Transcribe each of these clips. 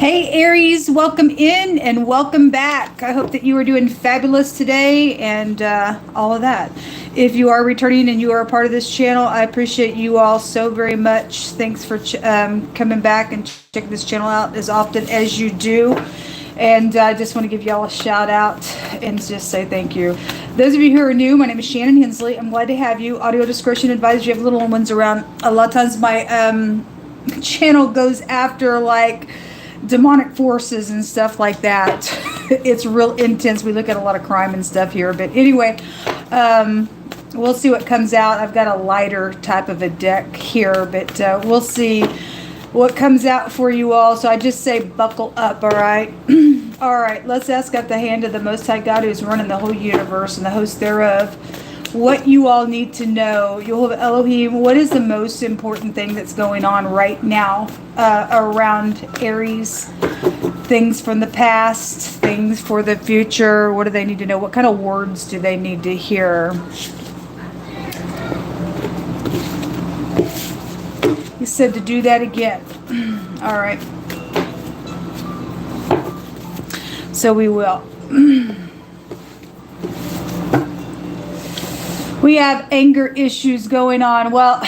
Hey Aries, welcome in and welcome back. I hope that you are doing fabulous today and all of that. If you are returning and you are a part of this channel, I appreciate you all so very much. Thanks for coming back and checking this channel out as often as you do. And I just want to give y'all a shout out and just say thank you. Those of you who are new, my name is Shannon Hensley. I'm glad to have you. Audio discretion advised. You have little ones around. A lot of times my channel goes after like demonic forces and stuff like that. It's real intense. We look at a lot of crime and stuff here, but anyway, we'll see what comes out. I've got a lighter type of a deck here, but we'll see what comes out for you all. So I just say buckle up. All right. All right, let's ask at the hand of the Most High God, who is running the whole universe and the host thereof, what you all need to know. Word of Elohim, what is the most important thing that's going on right now around Aries? Things from the past, things for the future. What do they need to know? What kind of words do they need to hear? He said to do that again. All right. So we will. We have anger issues going on. Well,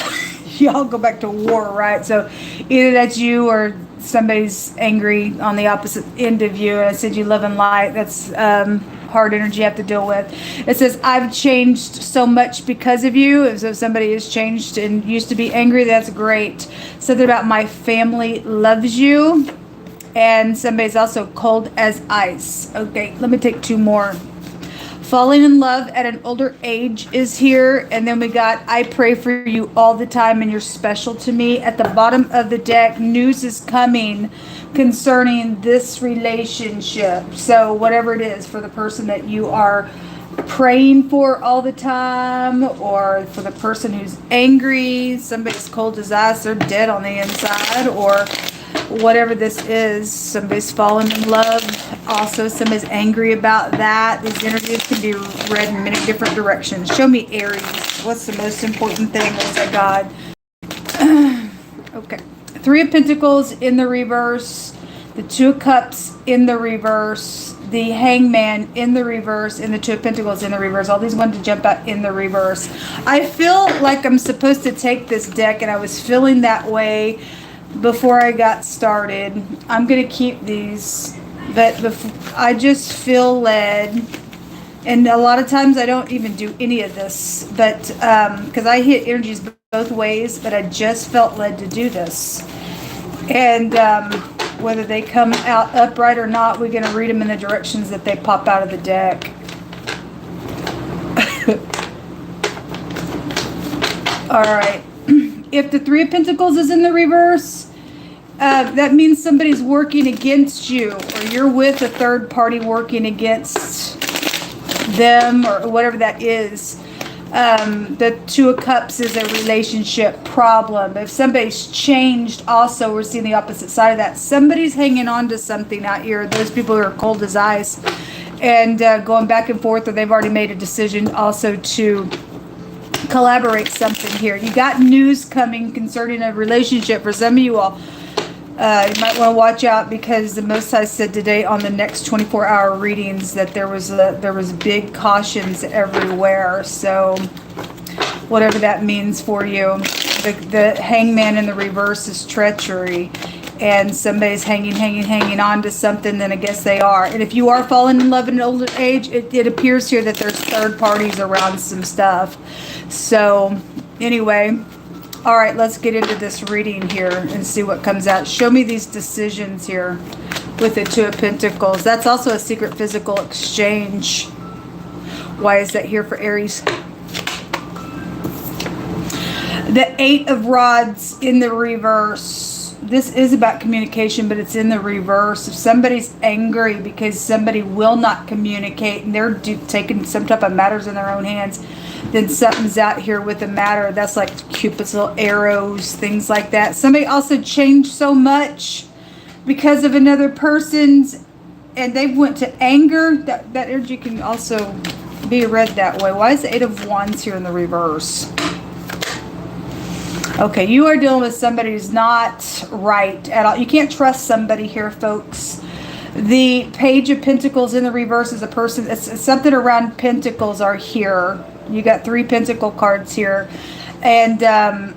y'all go back to war, right? So either that's you or somebody's angry on the opposite end of you. I said you live in light. That's hard energy you have to deal with. It says, I've changed so much because of you. If somebody has changed and used to be angry, that's great. Something about my family loves you. And somebody's also cold as ice. Okay, let me take two more. Falling in love at an older age is here. And then we got, I pray for you all the time and you're special to me. At the bottom of the deck, news is coming concerning this relationship. So whatever it is for the person that you are praying for all the time, or for the person who's angry, somebody's cold as ice, they're dead on the inside, or whatever this is, somebody's fallen in love. Also, somebody's angry about that. These energies can be read in many different directions. Show me Aries. What's the most important thing? What's that, God? Okay. Three of Pentacles in the reverse. The Two of Cups in the reverse. The Hangman in the reverse. And the Two of Pentacles in the reverse. All these wanted to jump out in the reverse. I feel like I'm supposed to take this deck, and I was feeling that way before I got started. I'm going to keep these, but I just feel led, and a lot of times I don't even do any of this, but because I hit energies both ways, but I just felt led to do this. And whether they come out upright or not, we're going to read them in the directions that they pop out of the deck. All right. If the Three of Pentacles is in the reverse, that means somebody's working against you, or you're with a third party working against them, or whatever that is. The Two of Cups is a relationship problem. If somebody's changed, also, we're seeing the opposite side of that. Somebody's hanging on to something out here. Those people who are cold as ice and going back and forth, or they've already made a decision also to collaborate something here. You got news coming concerning a relationship for some of you all. You might want to watch out, because the Most High said today on the next 24-hour readings that there was big cautions everywhere. So whatever that means for you, the Hangman in the reverse is treachery, and somebody's hanging on to something, then I guess they are. And if you are falling in love in an older age, it appears here that there's third parties around some stuff. So anyway, all right, let's get into this reading here and see what comes out. Show me these decisions here with the Two of Pentacles. That's also a secret physical exchange. Why is that here for Aries? The Eight of Rods in the reverse. This is about communication, but it's in the reverse. If somebody's angry because somebody will not communicate and they're taking some type of matters in their own hands, then something's out here with the matter. That's like Cupid's little arrows, things like that. Somebody also changed so much because of another person's, and they went to anger. That energy can also be read that way. Why is the Eight of Wands here in the reverse? Okay, you are dealing with somebody who's not right at all. You can't trust somebody here, folks. The Page of Pentacles in the reverse is a person. It's something around pentacles are here. You got 3 pentacle cards here. And the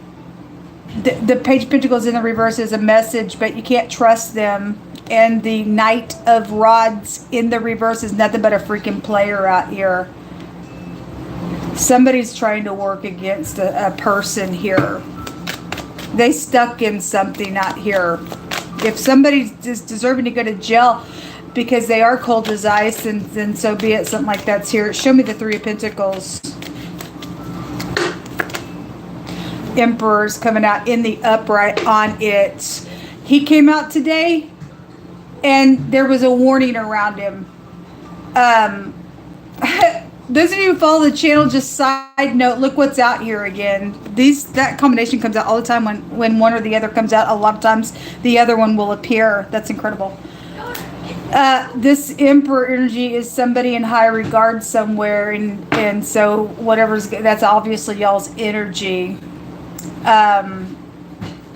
Page of Pentacles in the reverse is a message, but you can't trust them. And the Knight of Rods in the reverse is nothing but a freaking player out here. Somebody's trying to work against a person here. They stuck in something out here. If somebody's just deserving to go to jail because they are cold as ice, then so be it. Something like that's here. Show me the 3 of Pentacles. Emperor's coming out in the upright on it. He came out today, and there was a warning around him. Those of you who follow the channel, just side note, look what's out here again. That combination comes out all the time when one or the other comes out. A lot of times the other one will appear. That's incredible. This Emperor energy is somebody in high regard somewhere, and so that's obviously y'all's energy.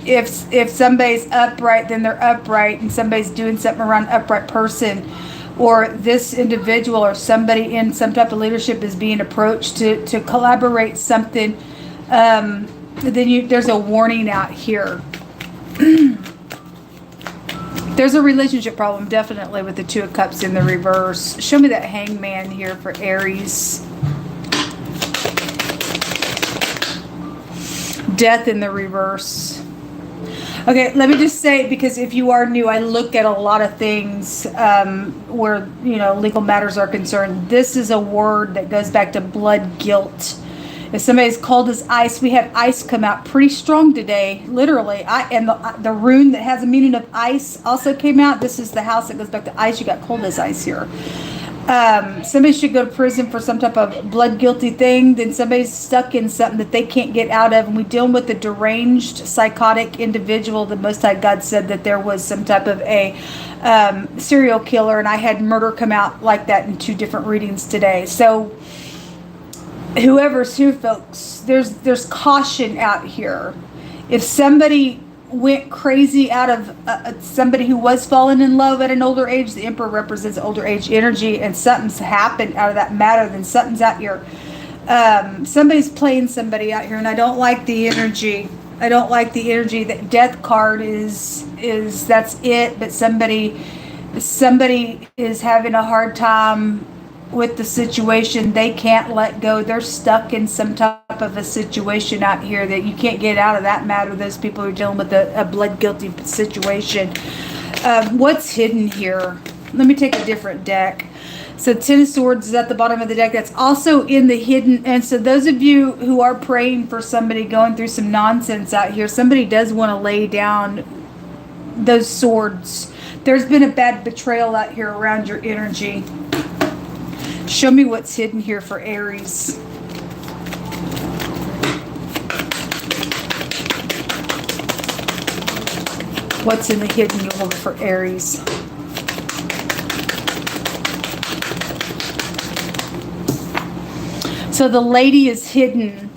If somebody's upright, then they're upright, and somebody's doing something around an upright person, or this individual or somebody in some type of leadership is being approached to collaborate something, then there's a warning out here. There's a relationship problem, definitely, with the 2 of Cups in the reverse. Show me that Hangman here for Aries. Death in the reverse. Okay, let me just say, because if you are new, I look at a lot of things where, legal matters are concerned. This is a word that goes back to blood guilt. If somebody's cold as ice, we had ice come out pretty strong today, literally. And the rune that has a meaning of ice also came out. This is the house that goes back to ice. You got cold as ice here. Somebody should go to prison for some type of blood guilty thing. Then somebody's stuck in something that they can't get out of. And we deal with a deranged, psychotic individual. The Most High God said that there was some type of a serial killer, and I had murder come out like that in 2 different readings today. So whoever's who, folks, there's caution out here. If somebody went crazy out of somebody who was falling in love at an older age, the Emperor represents older age energy, and something's happened out of that matter, then something's out here. Somebody's playing somebody out here, and I don't like the energy. I don't like the energy. That Death card is that's it, but somebody is having a hard time with the situation. They can't let go. They're stuck in some type of a situation out here that you can't get out of that matter. Those people are dealing with a blood guilty situation. What's hidden here? Let me take a different deck. So 10 of Swords is at the bottom of the deck. That's also in the hidden. And so those of you who are praying for somebody going through some nonsense out here, somebody does want to lay down those swords. There's been a bad betrayal out here around your energy. Show me what's hidden here for Aries. What's in the hidden world for Aries? So the lady is hidden.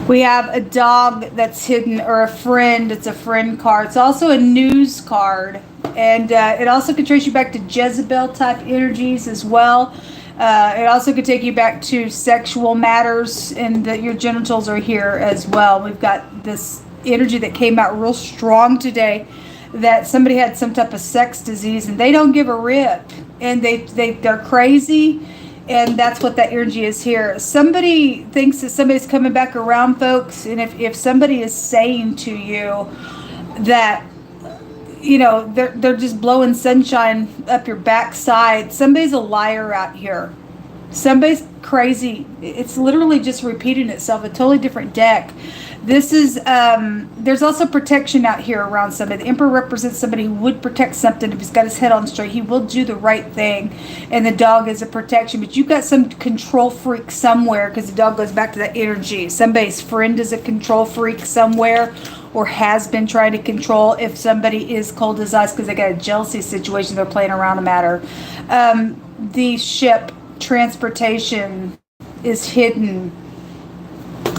We have a dog that's hidden, or a friend. It's a friend card. It's also a news card. And it also could trace you back to Jezebel type energies as well. It also could take you back to sexual matters, and that your genitals are here as well. We've got this energy that came out real strong today, that somebody had some type of sex disease and they don't give a rip, and they're crazy, and that's what that energy is here. Somebody thinks that somebody's coming back around, folks, and if somebody is saying to you that they're just blowing sunshine up your backside, somebody's a liar out here. Somebody's crazy. It's literally just repeating itself. A totally different deck. This is there's also protection out here around somebody. The Emperor represents somebody who would protect something. If he's got his head on straight, he will do the right thing, and the dog is a protection. But you've got some control freak somewhere, because the dog goes back to that energy. Somebody's friend is a control freak somewhere, or has been trying to control. If somebody is cold as ice because they got a jealousy situation, they're playing around a matter. The ship transportation is hidden.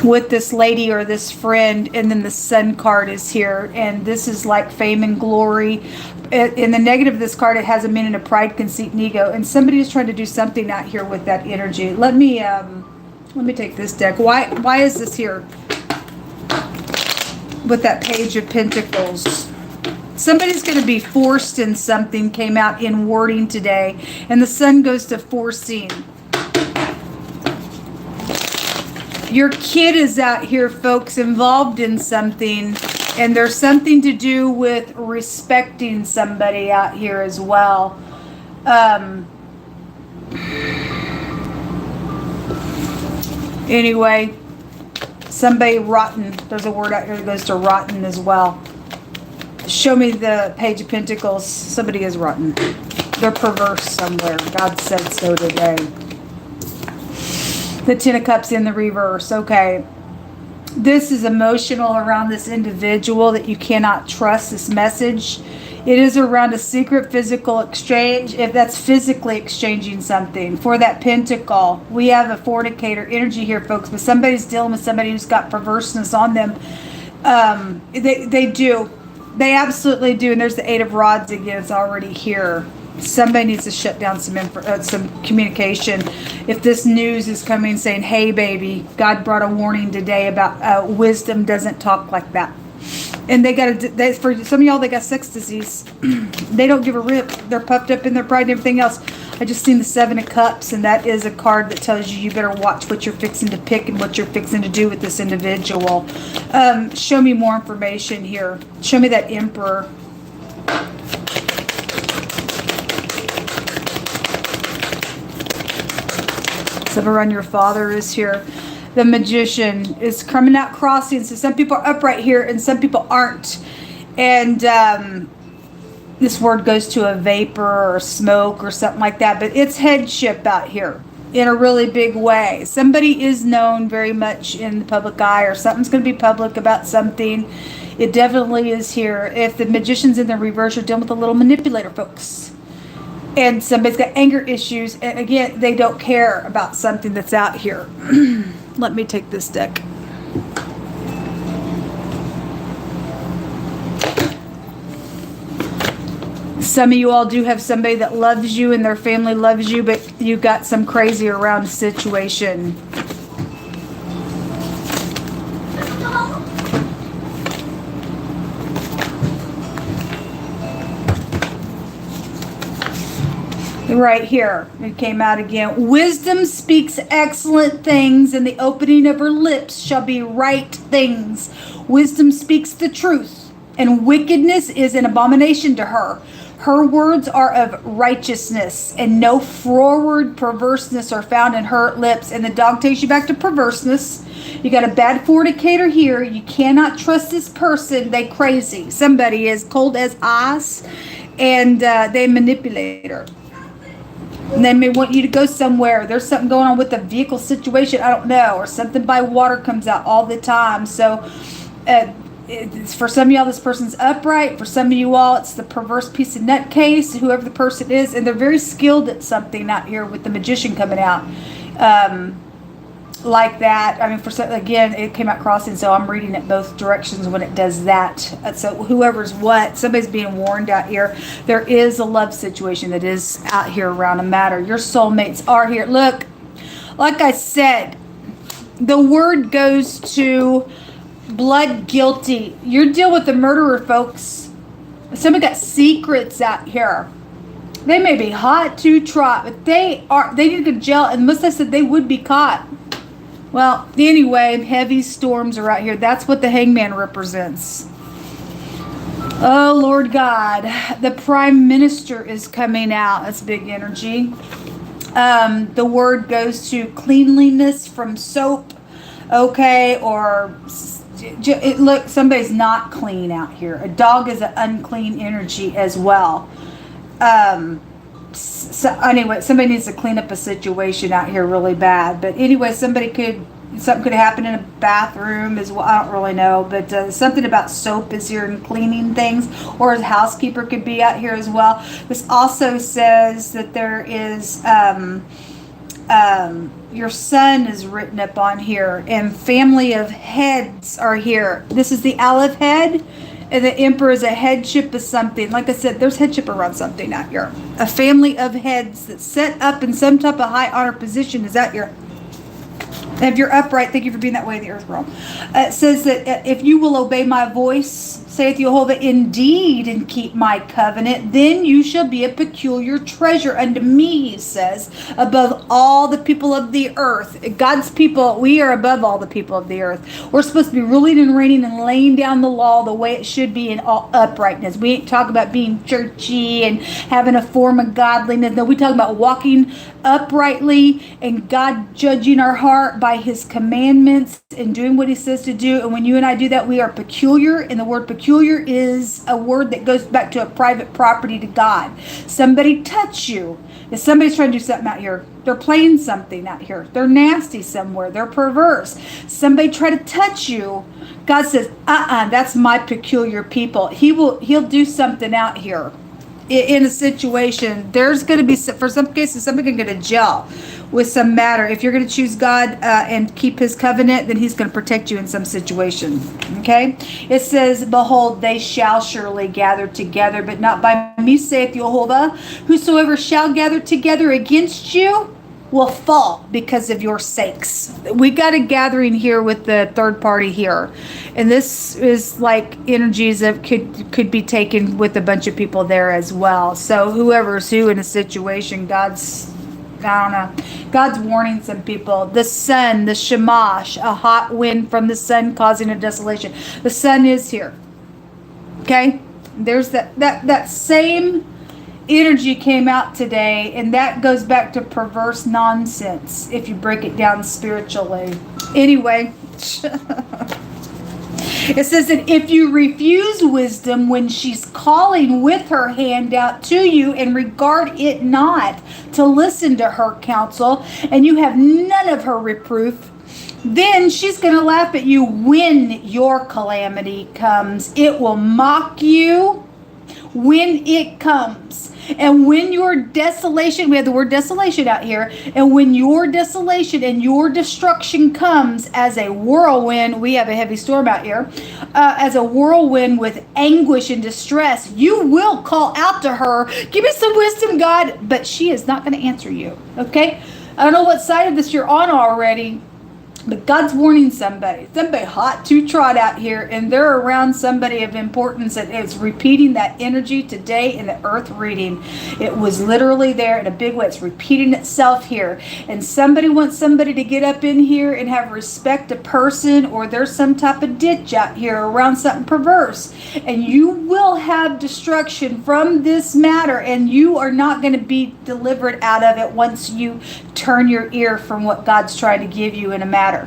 with this lady or this friend, and then the Sun card is here, and this is like fame and glory. In the negative of this card, it has a meaning of pride, conceit, and ego, and somebody is trying to do something out here with that energy. Let me take this deck. Why is this here with that Page of Pentacles? Somebody's going to be forced in something, came out in wording today, and the Sun goes to forcing. Your kid is out here, folks, involved in something, and there's something to do with respecting somebody out here as well. Anyway, somebody rotten. There's a word out here that goes to rotten as well. Show me the Page of Pentacles. Somebody is rotten. They're perverse somewhere. God said so today. The Ten of Cups in the reverse. Okay. This is emotional around this individual that you cannot trust this message. It is around a secret physical exchange, if that's physically exchanging something. For that pentacle, we have a fornicator energy here, folks, but somebody's dealing with somebody who's got perverseness on them. They do. They absolutely do. And there's the Eight of Rods again. It's already here. Somebody needs to shut down some communication. If this news is coming saying, hey, baby, God brought a warning today about wisdom doesn't talk like that. And for some of y'all, they got sex disease. They don't give a rip. They're puffed up in their pride and everything else. I just seen the Seven of Cups, and that is a card that tells you better watch what you're fixing to pick and what you're fixing to do with this individual. Show me more information here. Show me that Emperor. Around your father is here. The Magician is coming out crossing. So some people are upright here and some people aren't. And this word goes to a vapor or smoke or something like that. But it's headship out here in a really big way. Somebody is known very much in the public eye, or something's going to be public about something. It definitely is here. If the Magician's in the reverse, you're dealing with a little manipulator, folks. And somebody's got anger issues, and again, they don't care about something that's out here. Let me take this deck. Some of you all do have somebody that loves you and their family loves you, but you got some crazy around situation. Right here, it came out again. Wisdom speaks excellent things, and the opening of her lips shall be right things. Wisdom speaks the truth, and wickedness is an abomination to her. Her words are of righteousness, and no froward perverseness are found in her lips. And the dog takes you back to perverseness. You got a bad fornicator here. You cannot trust this person. They crazy. Somebody is cold as ice, and they manipulate her. And they may want you to go somewhere. There's something going on with the vehicle situation. I don't know. Or something by water comes out all the time. So for some of y'all, this person's upright. For some of you all, it's the perverse piece of nutcase, whoever the person is. And they're very skilled at something out here with the Magician coming out. Like that. I mean, again, it came out crossing, so I'm reading it both directions when it does that. So whoever's what, somebody's being warned out here. There is a love situation that is out here around a matter. Your soulmates are here. Look, like I said, the word goes to blood guilty. You're dealing with a murderer, folks. Somebody got secrets out here. They may be hot to trot, but they need to go to jail, and most I said they would be caught. Well, anyway, heavy storms are out here. That's what the Hangman represents. Oh, Lord God. The Prime Minister is coming out. That's big energy. The word goes to cleanliness from soap. Okay, or look, somebody's not clean out here. A dog is an unclean energy as well. So anyway, somebody needs to clean up a situation out here really bad. But anyway, something could happen in a bathroom as well. I don't really know, but something about soap is here and cleaning things, or a housekeeper could be out here as well. This also says that there is Your son is written up on here, and family of heads are here. This is the Aleph head, and the emperor is a headship of something. Like I said, there's headship around something out here. A family of heads that's set up in some type of high honor position is out here. And if you're upright, thank you for being that way in the earth realm. It says that if you will obey my voice, saith Jehovah, indeed, and keep my covenant, then you shall be a peculiar treasure unto me, he says, above all the people of the earth. God's people, we are above all the people of the earth. We're supposed to be ruling and reigning and laying down the law the way it should be in all uprightness. We ain't talking about being churchy and having a form of godliness. No, we talk about walking uprightly and God judging our heart by his commandments and doing what he says to do. And when you and I do that, we are peculiar. And the word peculiar is a word that goes back to a private property to God. Somebody touch you. If somebody's trying to do something out here, they're playing something out here, they're nasty somewhere, they're perverse, somebody try to touch you, God says, that's my peculiar people. He'll do something out here in a situation. There's going to be, for some cases, somebody can get a jail with some matter. If you're going to choose God and keep his covenant, then he's going to protect you in some situation. Okay? It says, behold, they shall surely gather together, but not by me, saith Jehovah. Whosoever shall gather together against you will fall because of your sakes. We got a gathering here with the third party here, and this is like energies that could be taken with a bunch of people there as well. So whoever's who in a situation, God's warning some people. The sun, the ShAhH, a hot wind from the sun causing a desolation. The sun is here. Okay, there's that same energy came out today, and that goes back to perverse nonsense if you break it down spiritually. Anyway, it says that if you refuse wisdom when she's calling with her hand out to you and regard it not to listen to her counsel, and you have none of her reproof, then she's going to laugh at you when your calamity comes. It will mock you when it comes. And when your desolation, we have the word desolation out here, and when your desolation and your destruction comes as a whirlwind, we have a heavy storm out here, as a whirlwind with anguish and distress, you will call out to her, give me some wisdom, God, but she is not going to answer you. Okay? I don't know what side of this you're on already, but God's warning somebody hot to trot out here, and they're around somebody of importance that is repeating that energy today in the earth reading. It was literally there in a big way. It's repeating itself here. And somebody wants somebody to get up in here and have respect a person, or there's some type of ditch out here around something perverse. And you will have destruction from this matter, and you are not going to be delivered out of it once you turn your ear from what God's trying to give you in a matter.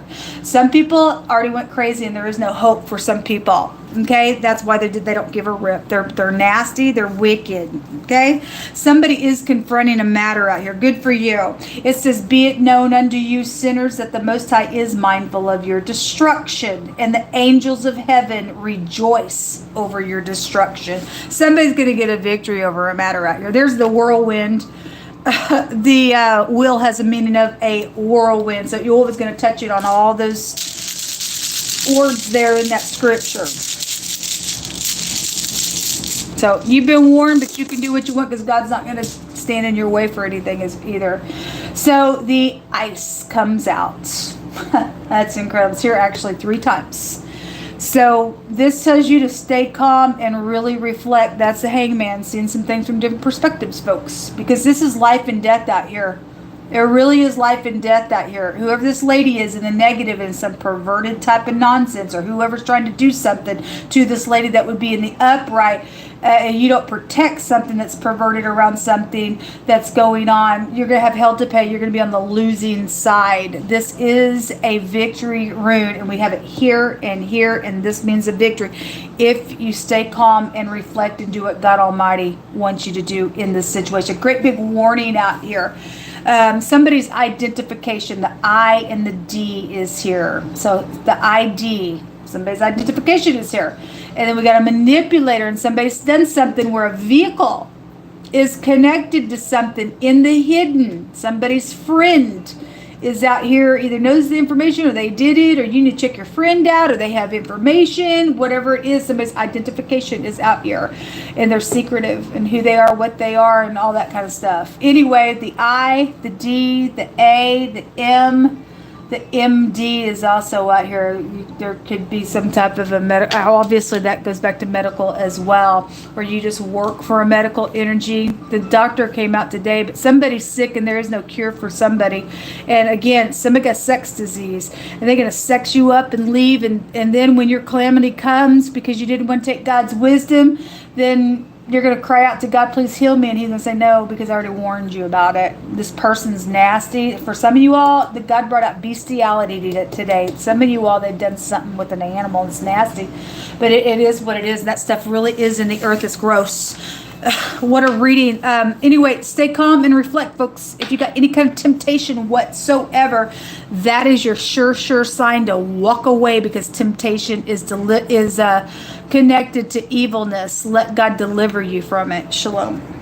Some people already went crazy, and there is no hope for some people. Okay, that's why they don't give a rip. They're nasty. They're wicked. Okay, somebody is confronting a matter out here. Good for you. It says, "Be it known unto you sinners that the Most High is mindful of your destruction, and the angels of heaven rejoice over your destruction." Somebody's going to get a victory over a matter out here. There's the whirlwind. The will has a meaning of a whirlwind. So you're always going to touch it on all those words there in that scripture. So you've been warned, but you can do what you want because God's not going to stand in your way for anything either. So the ice comes out. That's incredible. It's here actually 3 times. So this tells you to stay calm and really reflect. That's the hangman, seeing some things from different perspectives, folks. Because this is life and death out here. It really is life and death out here. Whoever this lady is in the negative in some perverted type of nonsense, or whoever's trying to do something to this lady that would be in the upright, and you don't protect something that's perverted around something that's going on, you're going to have hell to pay. You're going to be on the losing side. This is a victory rune, and we have it here, and this means a victory. If you stay calm and reflect and do what God Almighty wants you to do in this situation. Great big warning out here. Somebody's identification, the I and the D is here. So the ID, somebody's identification is here. And then we got a manipulator, and somebody's done something where a vehicle is connected to something in the hidden. Somebody's friend is out here, either knows the information or they did it, or you need to check your friend out, or they have information, whatever it is. Somebody's identification is out here, and they're secretive and who they are, what they are, and all that kind of stuff. Anyway, the I, the D, the A, the M, the MD is also out here. There could be some type of a medical, obviously that goes back to medical as well, or you just work for a medical energy. The doctor came out today, but somebody's sick and there is no cure for somebody. And again, somebody got sex disease, and they're going to sex you up and leave, and then when your calamity comes because you didn't want to take God's wisdom, then you're going to cry out to God, please heal me. And he's going to say, no, because I already warned you about it. This person's nasty. For some of you all, God brought out bestiality today. Some of you all, they've done something with an animal that's nasty. But it is what it is. That stuff really is in the earth. It's gross. What a reading. Anyway, stay calm and reflect, folks. If you got any kind of temptation whatsoever, that is your sure sign to walk away, because temptation is connected to evilness. Let God deliver you from it. Shalom.